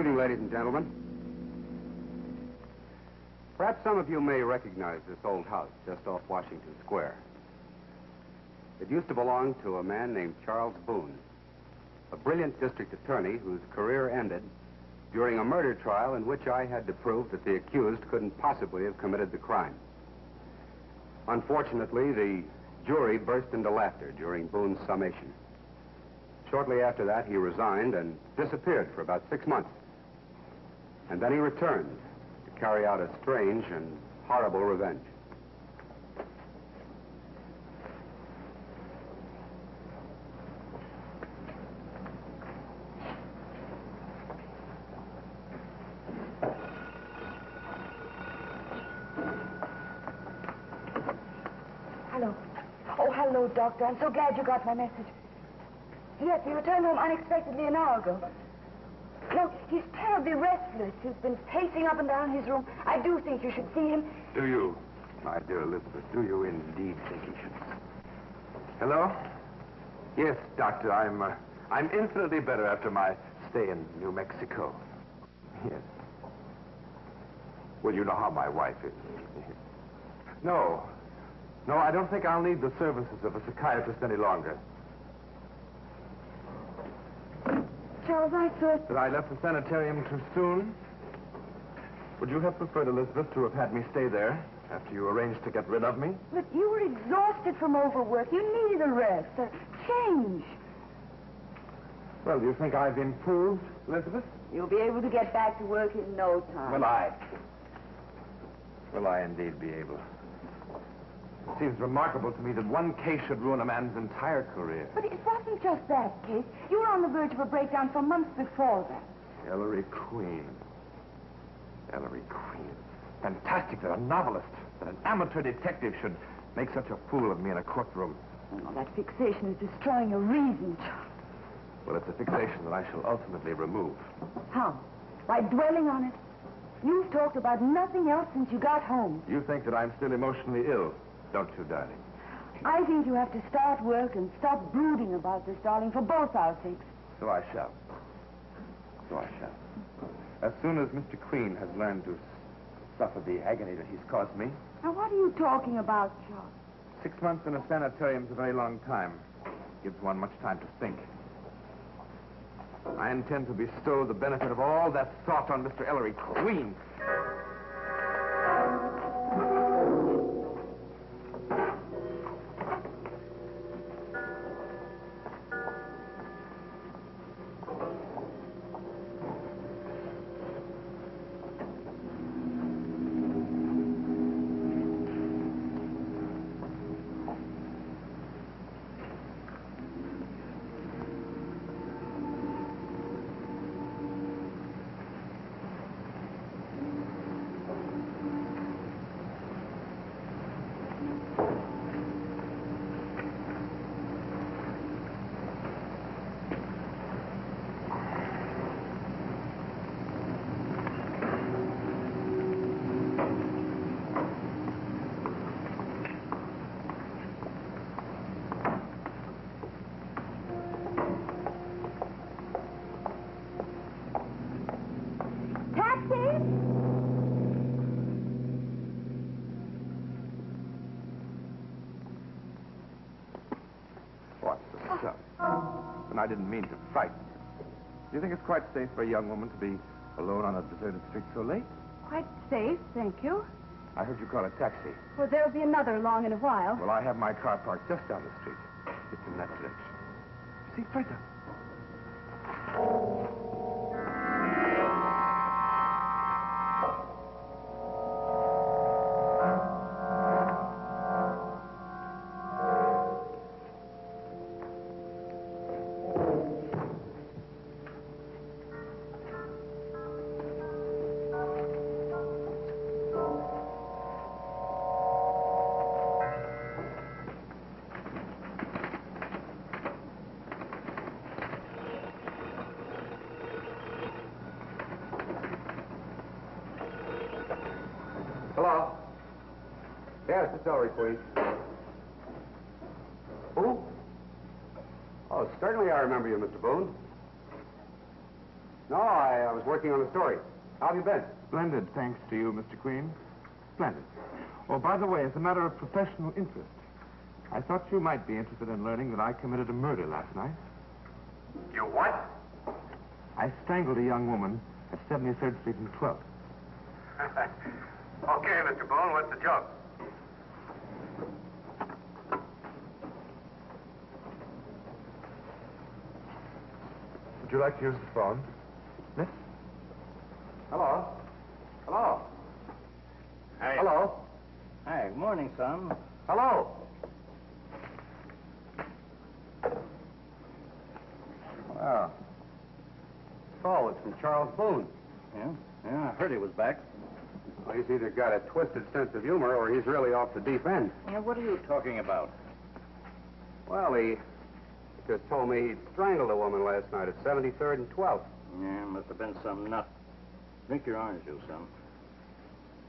evening, ladies and gentlemen. Perhaps some of you may recognize this old house just off Washington Square. It used to belong to a man named Charles Boone, a brilliant district attorney whose career ended during a murder trial in which I had to prove that the accused couldn't possibly have committed the crime. Unfortunately, the jury burst into laughter during Boone's summation. Shortly after that, he resigned and disappeared for about 6 months. And then he returned to carry out a strange and horrible revenge. Hello. Oh, hello, Doctor. I'm so glad you got my message. Yes, he returned home unexpectedly an hour ago. No, he's terribly restless. He's been pacing up and down his room. I do think you should see him. Do you, my dear Elizabeth? Do you indeed think he should? Hello? Yes, Doctor, I'm infinitely better after my stay in New Mexico. Yes. Well, you know how my wife is. No, I don't think I'll need the services of a psychiatrist any longer. Charles, I thought... That I left the sanitarium too soon? Would you have preferred, Elizabeth, to have had me stay there after you arranged to get rid of me? But you were exhausted from overwork. You needed a rest, a change. Well, do you think I've improved, Elizabeth? You'll be able to get back to work in no time. Will I indeed be able? It seems remarkable to me that one case should ruin a man's entire career. But it wasn't just that case. You were on the verge of a breakdown for months before that. Ellery Queen. Ellery Queen. Fantastic that a novelist, that an amateur detective should make such a fool of me in a courtroom. Oh, that fixation is destroying your reason, Charles. Well, it's a fixation that I shall ultimately remove. How? By dwelling on it? You've talked about nothing else since you got home. You think that I'm still emotionally ill, don't you, darling? I think you have to start work and stop brooding about this, darling, for both our sakes. So I shall. As soon as Mr. Queen has learned to suffer the agony that he's caused me. Now, what are you talking about, Charles? 6 months in a sanitarium is a very long time. Gives one much time to think. I intend to bestow the benefit of all that thought on Mr. Ellery Queen. And I didn't mean to frighten you. Do you think it's quite safe for a young woman to be alone on a deserted street so late? Quite safe, thank you. I heard you call a taxi. Well, there'll be another along in a while. Well, I have my car parked just down the street. It's in that direction. See, right down. Hello? Yes, it's Ellery Queen. Who? Oh, certainly I remember you, Mr. Boone. No, I was working on a story. How have you been? Splendid, thanks to you, Mr. Queen. Splendid. Oh, by the way, as a matter of professional interest, I thought you might be interested in learning that I committed a murder last night. You what? I strangled a young woman at 73rd Street and 12th. Okay, Mr. Boone, what's the joke? Would you like to use the phone? Miss? Hello? Hello? Hey. Hello? Hi, good morning, son. Hello? Well, oh, it's from Charles Boone. Yeah, I heard he was back. Well, he's either got a twisted sense of humor or he's really off the deep end. Yeah, what are you talking about? Well, he just told me he'd strangled a woman last night at 73rd and 12th. Yeah, must have been some nut. Drink your orange juice, son.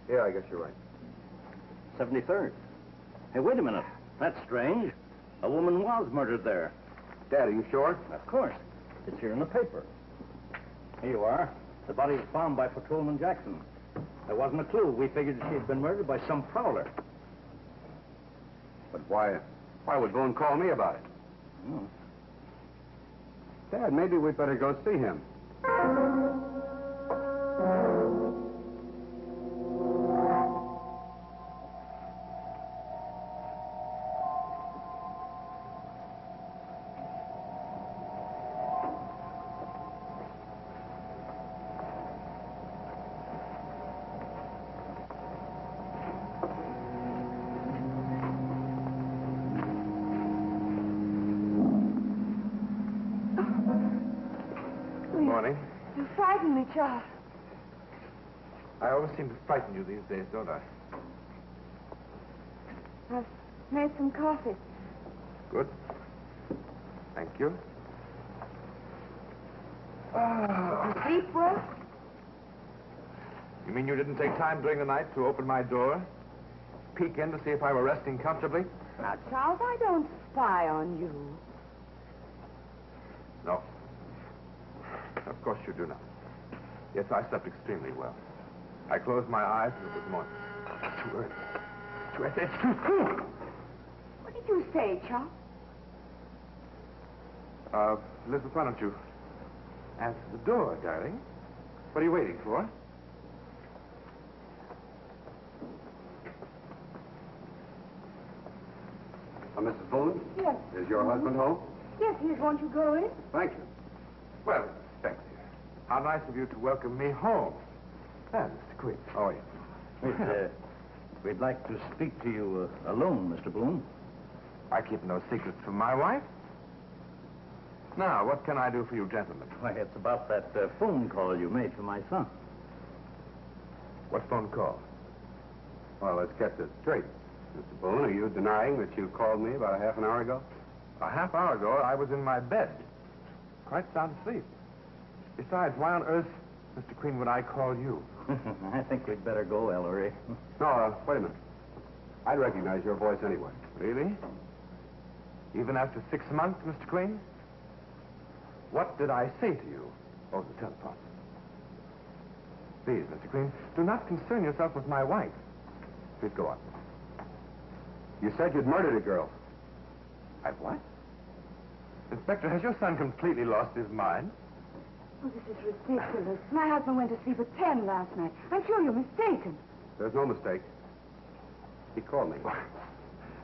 Yeah, I guess you're right. 73rd. Hey, wait a minute. That's strange. A woman was murdered there. Dad, are you sure? Of course. It's here in the paper. Here you are. The body was found by Patrolman Jackson. There wasn't a clue. We figured she had been murdered by some prowler. But why would Boone call me about it? Hmm. Dad, maybe we'd better go see him. Morning. You frightened me, Charles. I always seem to frighten you these days, don't I? I've made some coffee. Good. Thank you. Sleep well? You mean you didn't take time during the night to open my door? Peek in to see if I were resting comfortably? Now, Charles, I don't spy on you. No. Of course you do not. Yes, I slept extremely well. I closed my eyes and it was morning. Too early. Too early. It's too soon. What did you say, Charles? Elizabeth, why don't you answer the door, darling? What are you waiting for? Mrs. Boone? Yes. Is your husband home? Yes, he won't you go in? Thank you. Well, thanks, dear. How nice of you to welcome me home. And Mr. Queen. Oh, yes. We'd like to speak to you alone, Mr. Boone. I keep no secrets from my wife. Now, what can I do for you gentlemen? Why, it's about that phone call you made for my son. What phone call? Well, let's get this straight. Mr. Boone, are you denying that you called me about a half an hour ago? A half hour ago, I was in my bed. Quite sound asleep. Besides, why on earth, Mr. Queen, would I call you? I think we'd better go, Ellery. No, wait a minute. I'd recognize your voice anyway. Really? Even after 6 months, Mr. Queen? What did I say to you over the telephone? Please, Mr. Queen, do not concern yourself with my wife. Please go on. You said you'd murdered a girl. I've what? Inspector, has your son completely lost his mind? Oh, this is ridiculous. My husband went to sleep at 10 last night. I'm sure you're mistaken. There's no mistake. He called me.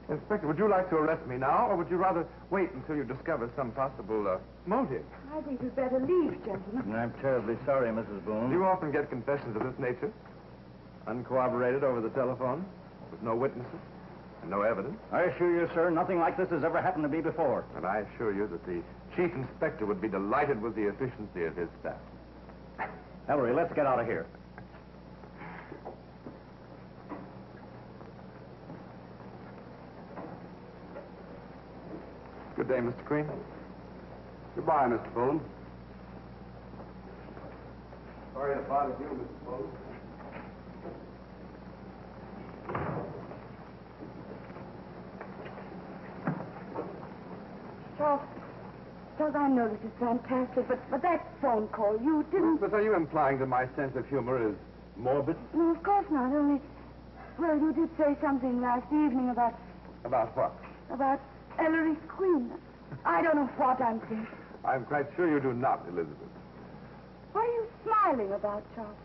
Inspector, would you like to arrest me now, or would you rather wait until you discover some possible motive? I think you'd better leave, gentlemen. I'm terribly sorry, Mrs. Boone. Do you often get confessions of this nature? Uncorroborated over the telephone, with no witnesses and no evidence? I assure you, sir, nothing like this has ever happened to me before. And I assure you that the chief inspector would be delighted with the efficiency of his staff. Ellery, let's get out of here. Good day, Mr. Queen. Goodbye, Mr. Boone. Sorry to bother you, Mr. Boone. Charles, Charles, I know this is fantastic, but that phone call, you didn't... But are you implying that my sense of humor is morbid? No, of course not, only... Well, you did say something last evening about About what? Ellery's queen. I don't know what I'm saying. I'm quite sure you do not, Elizabeth. What are you smiling about, Charles?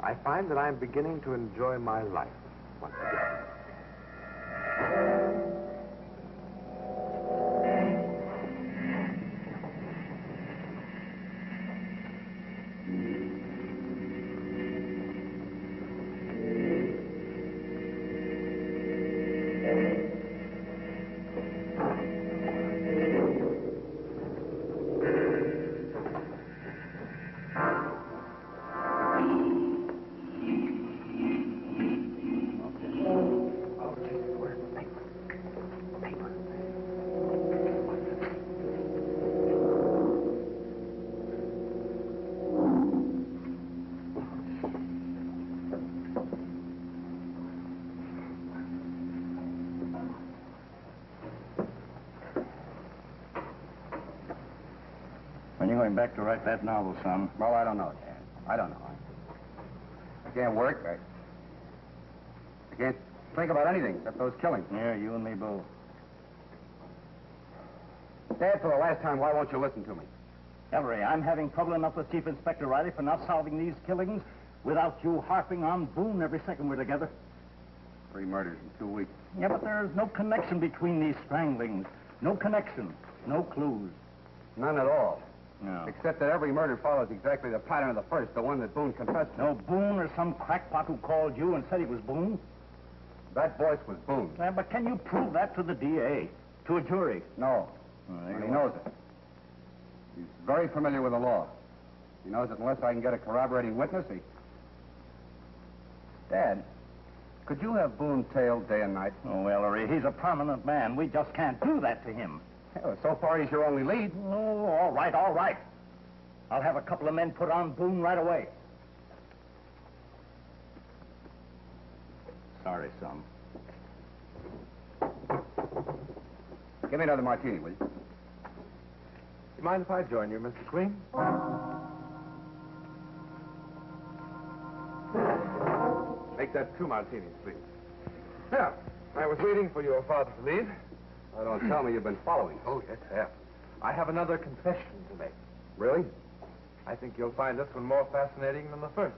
I find that I'm beginning to enjoy my life once again. When are you going back to write that novel, son? Well, I don't know, Dad. I don't know. I can't work. I can't think about anything except those killings. Yeah, you and me both. Dad, for the last time, why won't you listen to me? Ellery, I'm having trouble enough with Chief Inspector Riley for not solving these killings without you harping on Boone every second we're together. 3 murders in 2 weeks. Yeah, but there's no connection between these stranglings. No connection. No clues. None at all. No. Except that every murder follows exactly the pattern of the first, the one that Boone confessed to. No Boone or some crackpot who called you and said he was Boone? That voice was Boone. Yeah, but can you prove that to the DA? To a jury? No. There And you he are. knows it. He's very familiar with the law. He knows that unless I can get a corroborating witness, he... Dad, could you have Boone tailed day and night? Oh, Ellery, he's a prominent man. We just can't do that to him. Well, so far, he's your only lead. Oh, all right, all right. I'll have a couple of men put on Boone right away. Sorry, son. Give me another martini, will you? You mind if I join you, Mr. Queen? Make that 2 martinis, please. Yeah, I was waiting for your father to leave. Oh, don't tell me you've been following. Oh, yes, I have. I have another confession to make. Really? I think you'll find this one more fascinating than the first.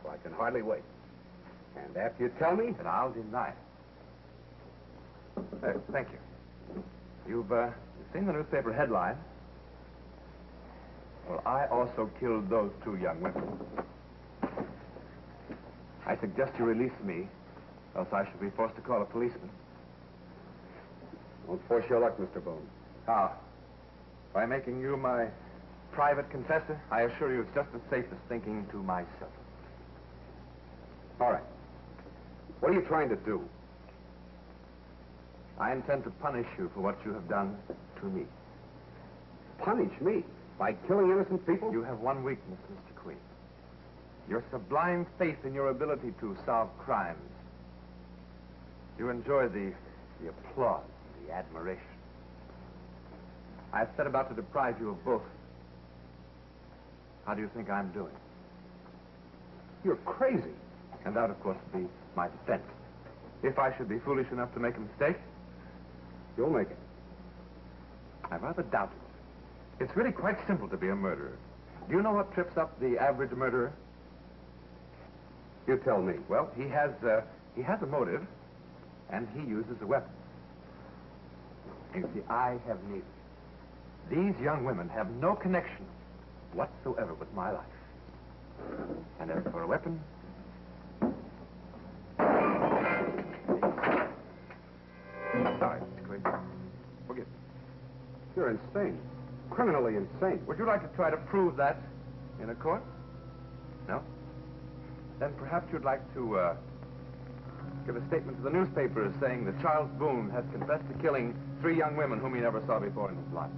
Well, I can hardly wait. And after you tell me... And I'll deny it. Thank you. You've seen the newspaper headline. Well, I also killed those 2 young women. I suggest you release me, else I shall be forced to call a policeman. Don't force your luck, Mr. Boone. How? By making you my private confessor? I assure you it's just as safe as thinking to myself. All right. What are you trying to do? I intend to punish you for what you have done to me. Punish me? By killing innocent people? You have one weakness, Mr. Queen. Your sublime faith in your ability to solve crimes. You enjoy the applause, the admiration. I've set about to deprive you of both. How do you think I'm doing? You're crazy. And that, of course, would be my defense. If I should be foolish enough to make a mistake, You'll make it. I rather doubt it. It's really quite simple to be a murderer. Do you know what trips up the average murderer? You tell me. Well, he has a motive, and he uses a weapon. You see, I have neither. These young women have no connection whatsoever with my life. And as for a weapon... Sorry, Mr. Quinn. Forgive me. You're insane. Criminally insane. Would you like to try to prove that in a court? No? Then perhaps you'd like to give a statement to the newspapers saying that Charles Boone has confessed to killing 3 young women whom he never saw before in his life.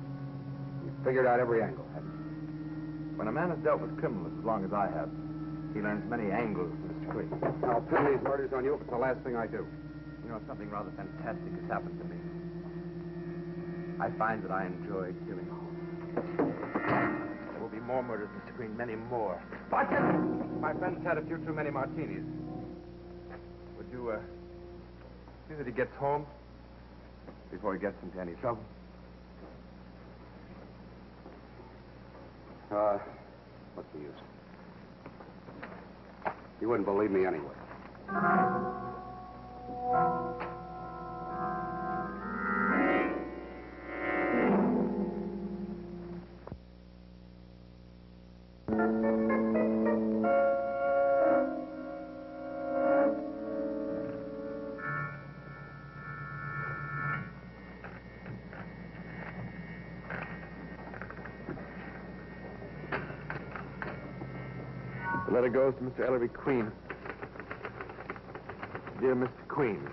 You've figured out every angle, haven't you? When a man has dealt with criminals as long as I have, he learns many angles, Mr. Quinn. I'll pin these murders on you if it's the last thing I do. You know, something rather fantastic has happened to me. I find that I enjoy killing. There will be more murders, Mr. Green, many more. Bartender! My friend's had a few too many martinis. Would you, see that he gets home before he gets into any trouble? What's the use? You wouldn't believe me anyway. The letter goes to Mr. Ellery Queen. Dear Mr. Queen,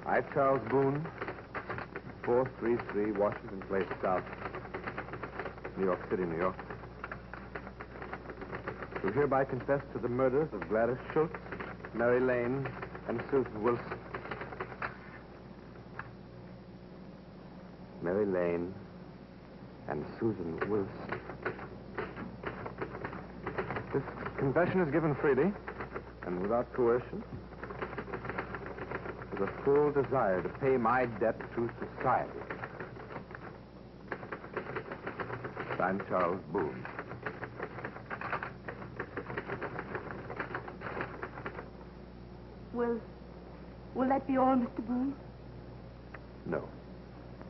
I, Charles Boone, 433 Washington Place South, New York City, New York, do hereby confess to the murders of Gladys Schultz, Mary Lane, and Susan Wilson. Mary Lane and Susan Wilson. This confession is given freely and without coercion, with a full desire to pay my debt to society. Signed, Charles Boone. Will that be all, Mr. Boone? No.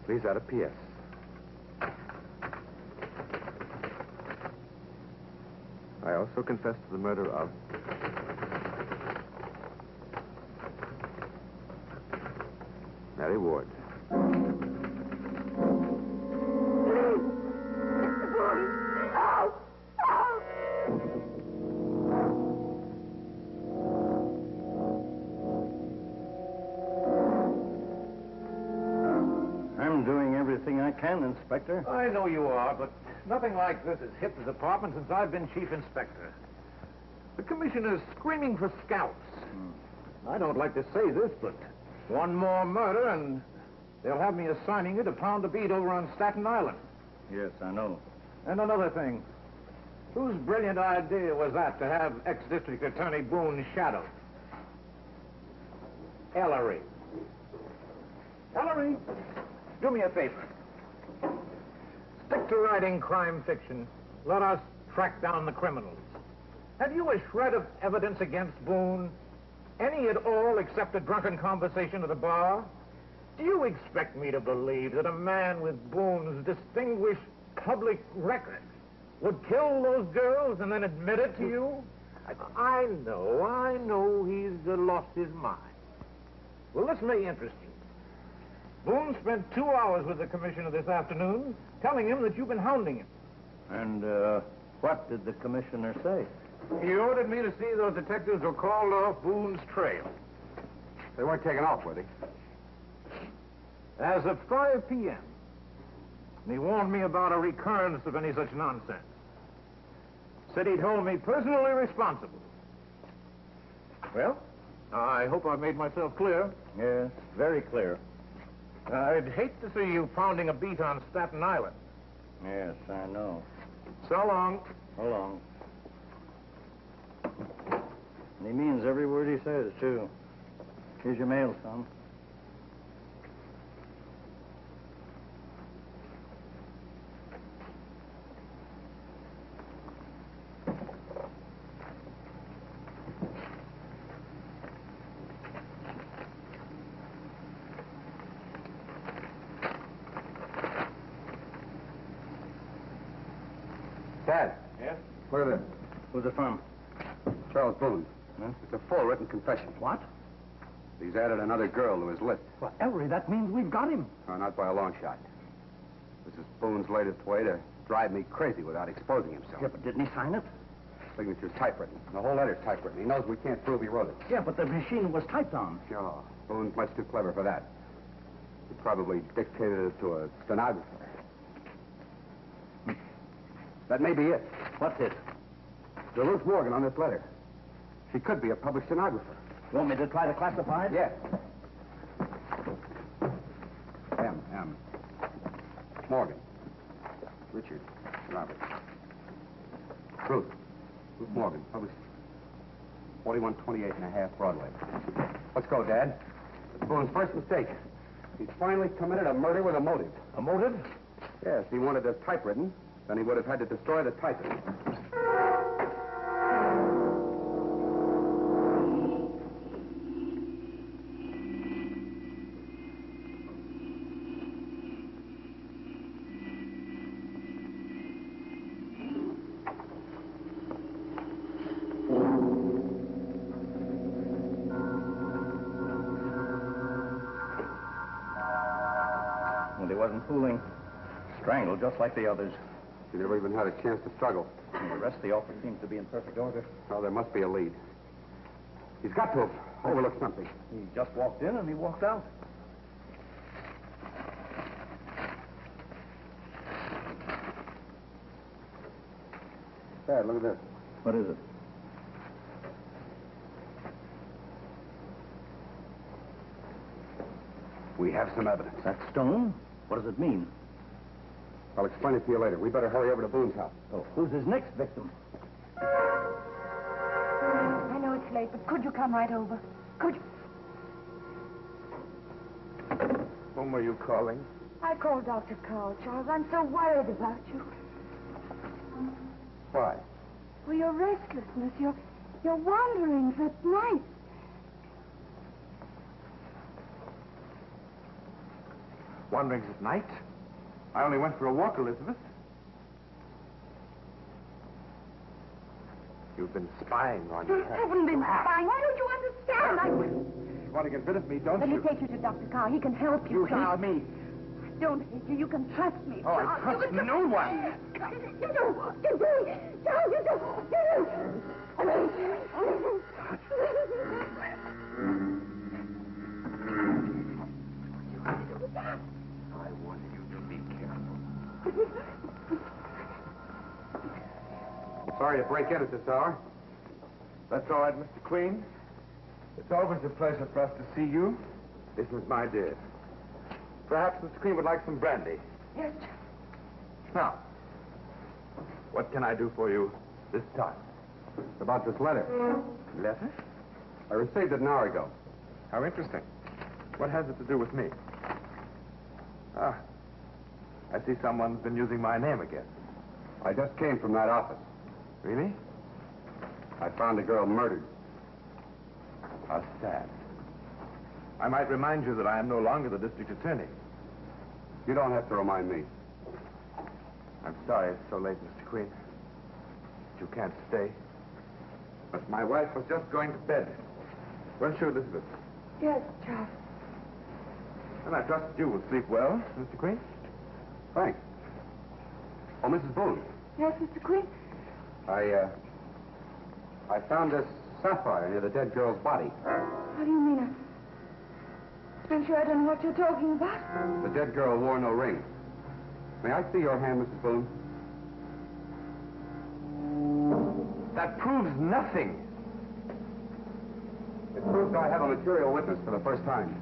Please add a P.S. I also confess to the murder of Mary Ward. I'm doing everything I can, Inspector. I know you are, but nothing like this has hit the department since I've been chief inspector. The commissioner's screaming for scalps. I don't like to say this, but one more murder and they'll have me assigning you to pound a beat over on Staten Island. Yes, I know. And another thing, whose brilliant idea was that to have ex-district attorney Boone shadowed? Ellery. Ellery, do me a favor. Stick to writing crime fiction. Let us track down the criminals. Have you a shred of evidence against Boone? Any at all except a drunken conversation at the bar? Do you expect me to believe that a man with Boone's distinguished public record would kill those girls and then admit it to you? I know he's lost his mind. Well, this may interest you. Boone spent 2 hours with the commissioner this afternoon telling him that you've been hounding him. And, what did the commissioner say? He ordered me to see those detectives were called off Boone's trail. They weren't taken off, were they? As of 5 p.m. And he warned me about a recurrence of any such nonsense. Said he'd hold me personally responsible. Well, I hope I've made myself clear. Yes, very clear. I'd hate to see you pounding a beat on Staten Island. Yes, I know. So long. So long. And he means every word he says, too. Here's your mail, son. Dad. Yes? Look at this. Who's it from? Charles Boone. Huh? It's a full written confession. What? He's added another girl to his list. Well, Ellery, that means we've got him. No, not by a long shot. This is Boone's latest way to drive me crazy without exposing himself. Yeah, but didn't he sign it? Signature's typewritten. The whole letter's typewritten. He knows we can't prove he wrote it. Yeah, but the machine was typed on. Sure. Boone's much too clever for that. He probably dictated it to a stenographer. That may be it. What's it? There's Ruth Morgan on this letter. She could be a public stenographer. You want me to try to classify it? Yes. M. Morgan. Richard. Robert. Ruth. Ruth Morgan, published 4128 and a half Broadway. Let's go, Dad. It's Boone's first mistake. He's finally committed a murder with a motive. A motive? Yes, he wanted us typewritten. Then he would have had to destroy the typist. Well, he wasn't fooling. Strangled just like the others. He never even had a chance to struggle. And the rest of the office seems to be in perfect order. Well, there must be a lead. He's got to have overlooked something. He just walked in and he walked out. Dad, look at this. What is it? We have some evidence. That stone? What does it mean? I'll explain it to you later. We better hurry over to Boone's house. Oh, who's his next victim? I know it's late, but could you come right over? Could you? Whom were you calling? I called Dr. Carl, Charles. I'm so worried about you. Why? For your restlessness, your wanderings at night. Wanderings at night? I only went for a walk, Elizabeth. You've been spying on me. I haven't been spying. Why don't you understand? You want to get rid of me, don't Let you? me take you to Dr. Carl. He can help you, You Charles. hate me. I don't hate you. You can trust me, Oh, I Charles. trust You can no one. You don't want to be. Charles, you don't. I want you to be careful. Sorry to break in at this hour. That's all right, Mr. Queen. It's always a pleasure for us to see you. This is my dear. Perhaps Mr. Queen would like some brandy. Yes, Now, what can I do for you this time? About this letter. Letter? I received it an hour ago. How interesting. What has it to do with me? Ah, I see someone's been using my name again. I just came from that office. Really? I found a girl murdered. How sad. I might remind you that I am no longer the district attorney. You don't have to remind me. I'm sorry it's so late, Mr. Queen. You can't stay. But my wife was just going to bed. Weren't you, Elizabeth? yes, Charles. And I trust you will sleep well, Mr. Queen. Thanks. Oh, Mrs. Boone. Yes, Mr. Queen? I found this sapphire near the dead girl's body. How do you mean? I'm sure I don't know what you're talking about. The dead girl wore no ring. May I see your hand, Mrs. Boone? That proves nothing. It proves I have a material witness for the first time.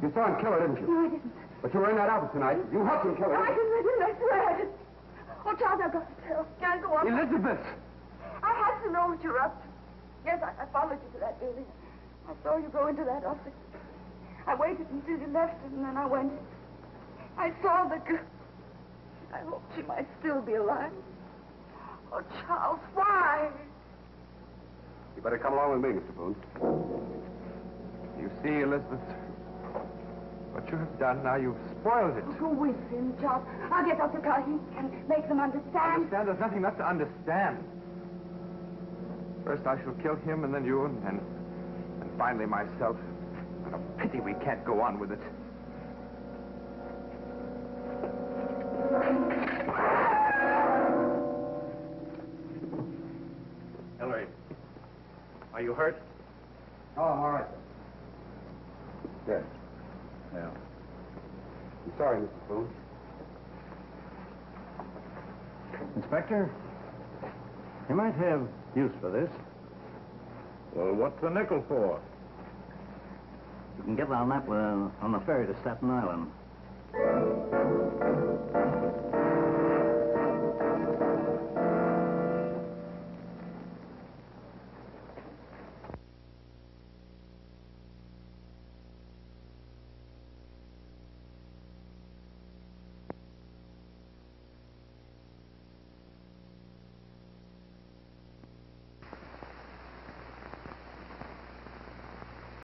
You saw him kill her, didn't you? No, I didn't. But you were in that outfit tonight. You helped him kill her. No, I didn't. I swear I didn't. Oh, Charles, I've got to tell. Can't go on. Elizabeth! I had to know what you're up to. Yes, I followed you to that building. I saw you go into that office. I waited until you left, and then I went. I saw the girl. I hope she might still be alive. Oh, Charles, why? You better come along with me, Mr. Boone. You see, Elizabeth, what you have done now, you've spoiled it. Go with him, Charles. I'll get Dr. Carr. He can make them understand. Understand? There's nothing left to understand. First I shall kill him, and then you, and finally myself. What a pity we can't go on with it. Ellery, are you hurt? Oh, I'm all right. Good. Yeah. I'm sorry, Mrs. Boone. Inspector, you might have use for this. Well, what's the nickel for? You can get on that one on the ferry to Staten Island.